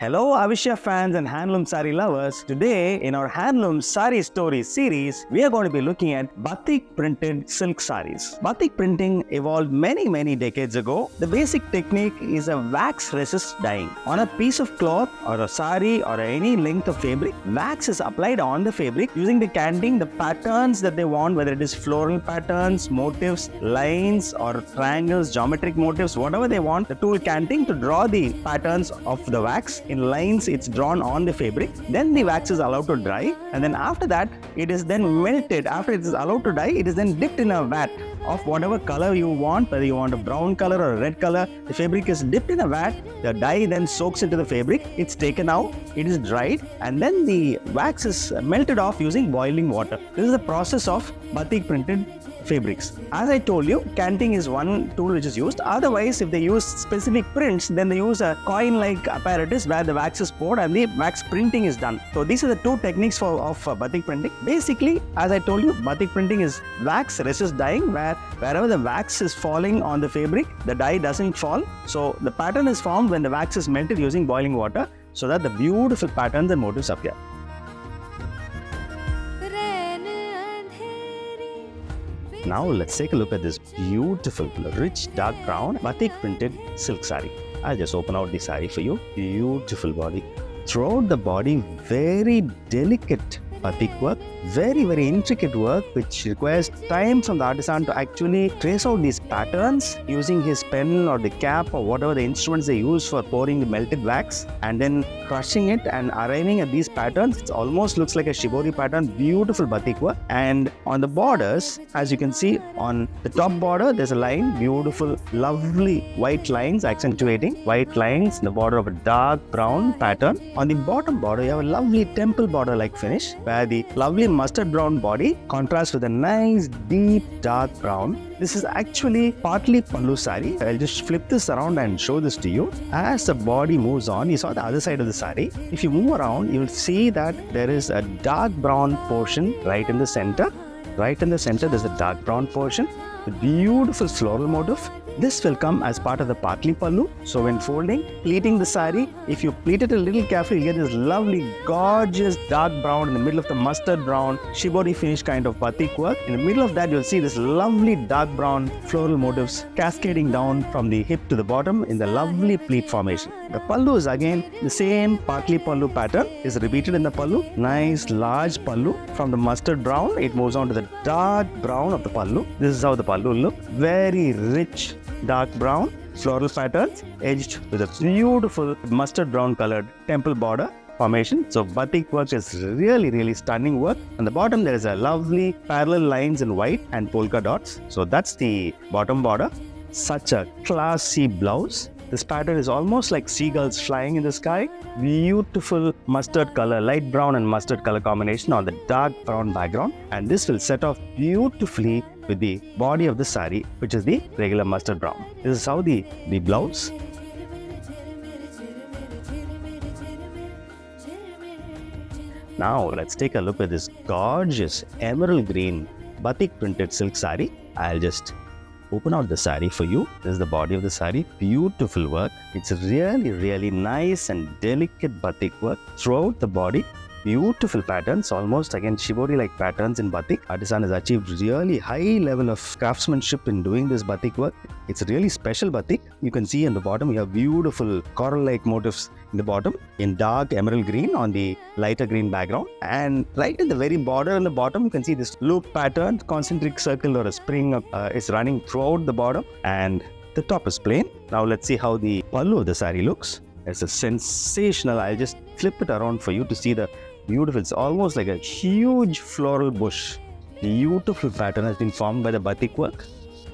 Hello Avishya fans and handloom saree lovers. Today in our handloom saree stories series, we are going to be looking at Batik printed silk sarees. Batik printing evolved many decades ago. The basic technique is a wax resist dyeing. On a piece of cloth or a saree or any length of fabric, wax is applied on the fabric using the canting the patterns that they want, whether it is floral patterns, motifs, lines or triangles, geometric motifs, whatever they want. The tool canting to draw the patterns of the wax. In lines, it's drawn on the fabric. Then the wax is allowed to dry, and then after that, it is then melted. After it is allowed to dry, it is then dipped in a vat of whatever color you want, whether you want a brown color or a red color. The fabric is dipped in a vat. The dye then soaks into the fabric. It's taken out. It is dried, and then the wax is melted off using boiling water. This is the process of Batik printed fabrics. As I told you, canting is one tool which is used. Otherwise, if they use specific prints, then they use a coin-like apparatus where the wax is poured and the wax printing is done. So these are the two techniques of Batik printing. Basically, as I told you, Batik printing is wax resist dyeing, where wherever the wax is falling on the fabric, the dye doesn't fall. So the pattern is formed when the wax is melted using boiling water, so that the beautiful patterns and motifs appear. Now let's take a look at this beautiful, rich, dark brown Batik printed silk saree. I'll just open out the saree for you. Beautiful body. Throughout the body, very delicate Batik work. Very intricate work which requires time from the artisan to actually trace out these patterns using his pen or the cap or whatever the instruments they use for pouring the melted wax, and then crushing it and arriving at these patterns. It almost looks like a shibori pattern. Beautiful Batik work. And on the borders, as you can see, on the top border there's a line, beautiful lovely white lines accentuating white lines in the border of a dark brown pattern. On the bottom border you have a lovely temple border like finish, where the lovely mustard brown body contrasts with a nice deep dark brown. This is actually partly pallu saree. I'll just flip this around and show this to you. As the body moves on, you saw the other side of the saree. If you move around, you'll see that there is a dark brown portion right in the center. Right in the center, there's a dark brown portion. The beautiful floral motif. This will come as part of the partly pallu. So when folding, pleating the saree, if you pleat it a little carefully, you get this lovely, gorgeous dark brown in the middle of the mustard brown, shibori finish kind of Batik work. In the middle of that, you'll see this lovely dark brown floral motifs cascading down from the hip to the bottom in the lovely pleat formation. The pallu is again the same partly pallu pattern is repeated in the pallu. Nice large pallu. From the mustard brown, it moves on to the dark brown of the pallu. This is how the pallu look. Very rich dark brown floral patterns edged with a beautiful mustard brown colored temple border formation. So Batik work is really stunning work. On the bottom there is a lovely parallel lines in white and polka dots. So that's the bottom border. Such a classy blouse. This pattern is almost like seagulls flying in the sky. Beautiful mustard color, light brown and mustard color combination on the dark brown background. And this will set off beautifully with the body of the saree, which is the regular mustard brown. This is how the blouse. Now let's take a look at this gorgeous emerald green Batik printed silk saree. I'll just open out the saree for you. This is the body of the saree. Beautiful work. It's really nice and delicate Batik work throughout the body. Beautiful patterns, almost again shibori-like patterns in Batik. Artisan has achieved really high level of craftsmanship in doing this Batik work. It's a really special Batik. You can see in the bottom, you have beautiful coral-like motifs in the bottom in dark emerald green on the lighter green background. And right in the very border in the bottom, you can see this loop pattern, concentric circle or a spring is running throughout the bottom. And the top is plain. Now let's see how the pallu of the saree looks. It's a sensational. I'll just flip it around for you to see the beautiful. It's almost like a huge floral bush. Beautiful pattern has been formed by the Batik work.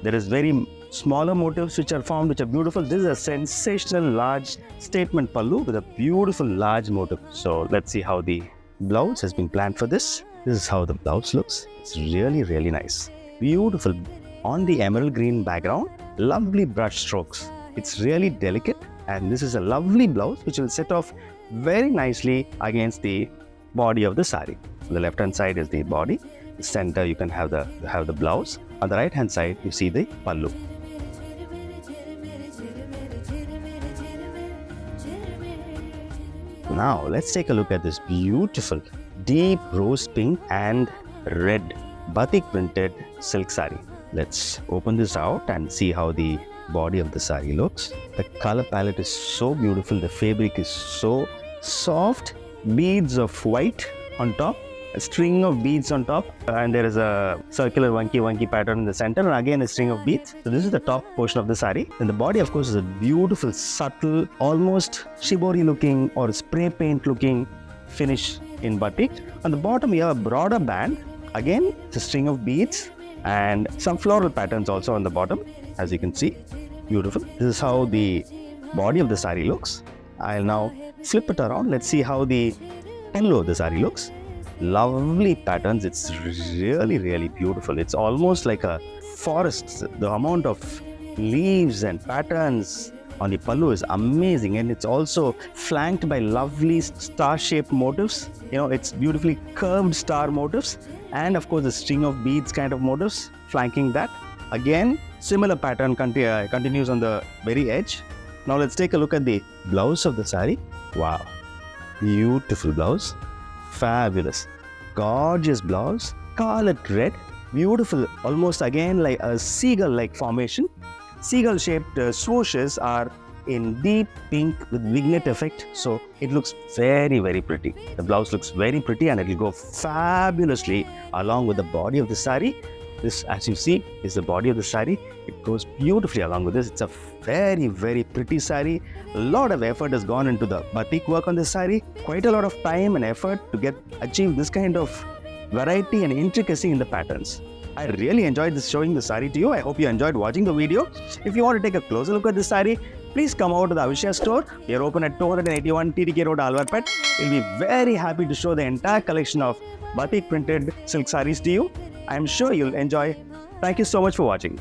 There is very smaller motifs which are formed, which are beautiful. This is a sensational large statement pallu with a beautiful large motif. So let's see how the blouse has been planned for this. This is how the blouse looks. It's really nice. Beautiful on the emerald green background. Lovely brush strokes. It's really delicate, and this is a lovely blouse which will set off very nicely against the body of the saree. On the left hand side is the body. The center you can have the blouse. On the right hand side you see the pallu. Now let's take a look at this beautiful deep rose pink and red batik printed silk sari. Let's open this out and see how the body of the sari looks. The color palette is so beautiful. The fabric is so soft. Beads of white on top, a string of beads on top, and there is a circular wonky pattern in the center, and again a string of beads. So this is the top portion of the sari. And the body, of course, is a beautiful, subtle, almost shibori looking or spray paint looking finish in batik. On the bottom, you have a broader band. Again, it's a string of beads and some floral patterns also on the bottom, as you can see. Beautiful. This is how the body of the sari looks. I'll now flip it around. Let's see how the pallu of the sari looks. Lovely patterns. It's really beautiful. It's almost like a forest. The amount of leaves and patterns on the pallu is amazing, and it's also flanked by lovely star-shaped motifs. It's beautifully curved star motifs, and of course the string of beads kind of motifs flanking that. Again, similar pattern continues on the very edge. Now let's take a look at the blouse of the sari. Wow, beautiful blouse, fabulous, gorgeous blouse, scarlet red, beautiful, almost again like a seagull-like formation. Seagull-shaped swooshes are in deep pink with vignette effect, so it looks very pretty. The blouse looks very pretty, and it will go fabulously along with the body of the sari. This, as you see, is the body of the sari. It goes beautifully along with this. It's a very pretty sari. A lot of effort has gone into the batik work on this sari. Quite a lot of time and effort to achieve this kind of variety and intricacy in the patterns. I really enjoyed showing the sari to you. I hope you enjoyed watching the video. If you want to take a closer look at this sari, please come over to the Avishya store. We are open at 281 TTK Road, Alwarpet. We'll be very happy to show the entire collection of batik printed silk saris to you. I am sure you'll enjoy. Thank you so much for watching.